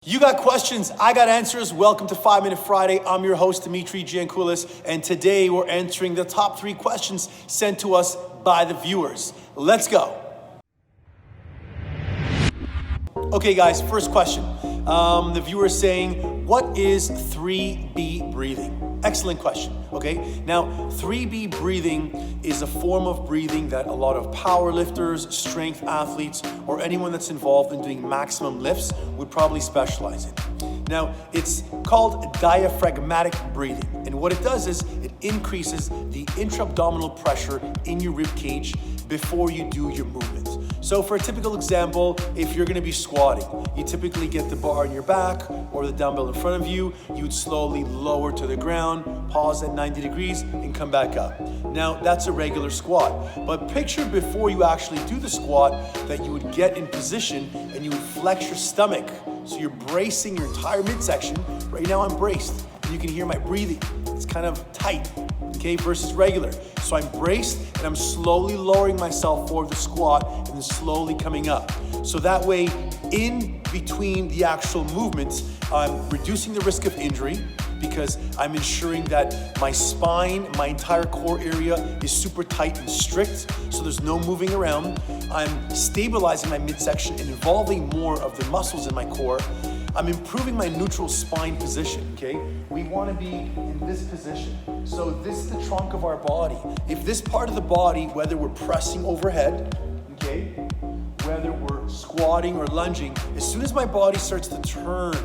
You got questions, I got answers. Welcome to 5 Minute Friday. I'm your host, Dimitri Giancoulis, and today we're answering the top 3 questions sent to us by the viewers. Let's go. Okay guys, first question. The viewer is saying, what is 3B breathing? Excellent question, okay? Now, 3B breathing is a form of breathing that a lot of power lifters, strength athletes, or anyone that's involved in doing maximum lifts would probably specialize in. Now, it's called diaphragmatic breathing, and what it does is it increases the intra-abdominal pressure in your rib cage before you do your movements. So for a typical example, if you're gonna be squatting, you typically get the bar on your back or the dumbbell in front of you, you would slowly lower to the ground, pause at 90 degrees, and come back up. Now, that's a regular squat, but picture before you actually do the squat that you would get in position and you would flex your stomach. So you're bracing your entire midsection. Right now I'm braced, and you can hear my breathing. It's kind of tight, okay, versus regular. So I'm braced and I'm slowly lowering myself for the squat and then slowly coming up. So that way, in between the actual movements, I'm reducing the risk of injury because I'm ensuring that my spine, my entire core area is super tight and strict, so there's no moving around. I'm stabilizing my midsection and involving more of the muscles in my core. I'm improving my neutral spine position, okay? We wanna be in this position. So this is the trunk of our body. If this part of the body, whether we're pressing overhead, okay, whether we're squatting or lunging, as soon as my body starts to turn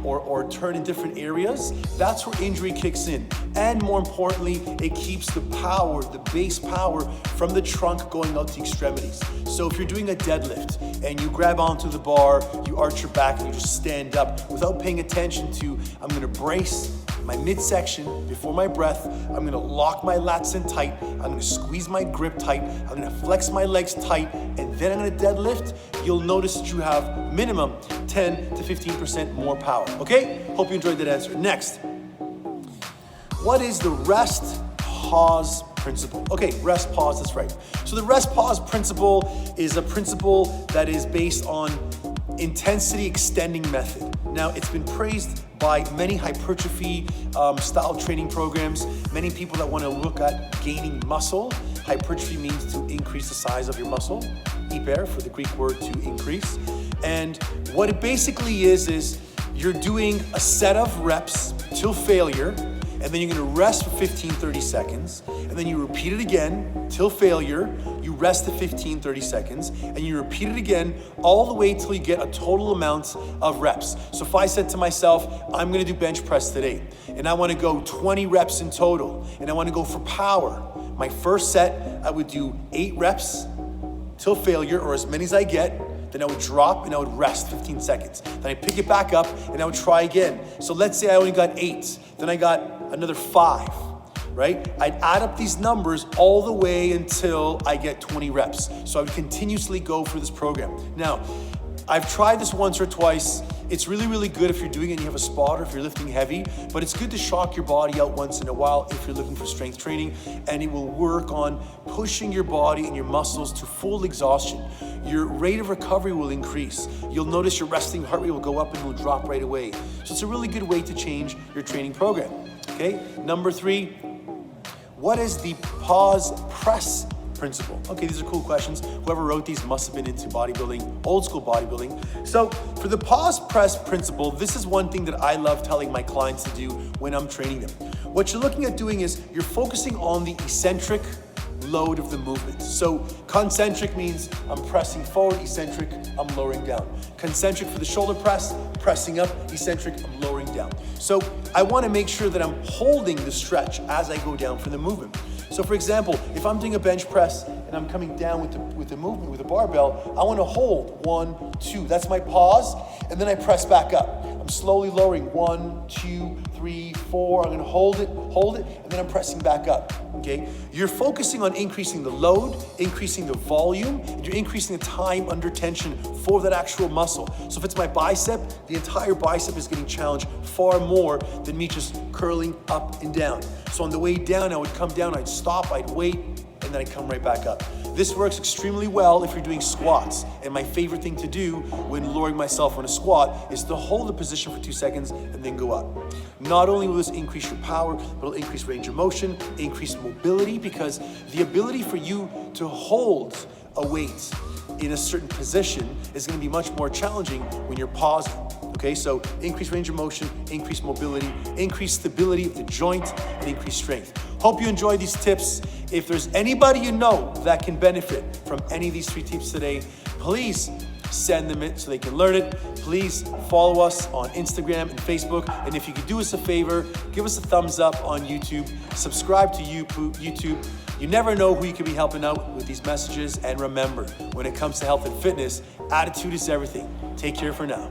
or turn in different areas, that's where injury kicks in. And more importantly, it keeps the power, the base power from the trunk going out to extremities. So if you're doing a deadlift and you grab onto the bar, you arch your back and you just stand up without paying attention to, I'm gonna brace my midsection before my breath, I'm gonna lock my lats in tight, I'm gonna squeeze my grip tight, I'm gonna flex my legs tight, and then I'm gonna deadlift, you'll notice that you have minimum 10 to 15% more power, okay? Hope you enjoyed that answer. Next, what is the rest, pause principle? Okay, rest, pause, that's right. So the rest, pause principle is a principle that is based on intensity extending method. Now, it's been praised by many hypertrophy style training programs, many people that want to look at gaining muscle. Hypertrophy means to increase the size of your muscle. Hyper for the Greek word to increase. And what it basically is you're doing a set of reps till failure, and then you're gonna rest for 15, 30 seconds, and then you repeat it again till failure, you rest the 15, 30 seconds, and you repeat it again all the way till you get a total amount of reps. So if I said to myself, I'm gonna do bench press today, and I wanna go 20 reps in total, and I wanna go for power, my first set, I would do 8 reps till failure, or as many as I get, then I would drop and I would rest 15 seconds. Then I pick it back up and I would try again. So let's say I only got 8, then I got another 5, right? I'd add up these numbers all the way until I get 20 reps. So I would continuously go through this program. Now, I've tried this once or twice. It's really, really good if you're doing it and you have a spotter, if you're lifting heavy, but it's good to shock your body out once in a while if you're looking for strength training, and it will work on pushing your body and your muscles to full exhaustion. Your rate of recovery will increase. You'll notice your resting heart rate will go up and it will drop right away. So it's a really good way to change your training program, okay? Number 3, what is the pause press principle? Okay, these are cool questions. Whoever wrote these must have been into bodybuilding, old school bodybuilding. So for the pause press principle, this is one thing that I love telling my clients to do when I'm training them. What you're looking at doing is you're focusing on the eccentric load of the movement. So concentric means I'm pressing forward, eccentric, I'm lowering down. Concentric for the shoulder press, pressing up, eccentric, I'm lowering down. So I want to make sure that I'm holding the stretch as I go down for the movement. So for example, if I'm doing a bench press and I'm coming down with the movement, with the barbell, I want to hold 1, 2, that's my pause, and then I press back up. I'm slowly lowering 1, 2, 3, 4, I'm gonna hold it, and then I'm pressing back up, okay? You're focusing on increasing the load, increasing the volume, and you're increasing the time under tension for that actual muscle. So if it's my bicep, the entire bicep is getting challenged far more than me just curling up and down. So on the way down, I would come down, I'd stop, I'd wait, and then I come right back up. This works extremely well if you're doing squats. And my favorite thing to do when lowering myself on a squat is to hold the position for 2 seconds and then go up. Not only will this increase your power, but it'll increase range of motion, increase mobility, because the ability for you to hold a weight in a certain position is going to be much more challenging when you're pausing. Okay, so increase range of motion, increase mobility, increase stability of the joint, and increase strength. Hope you enjoyed these tips. If there's anybody you know that can benefit from any of these 3 tips today, please send them it so they can learn it. Please follow us on Instagram and Facebook. And if you could do us a favor, give us a thumbs up on YouTube, subscribe to YouTube. You never know who you could be helping out with these messages. And remember, when it comes to health and fitness, attitude is everything. Take care for now.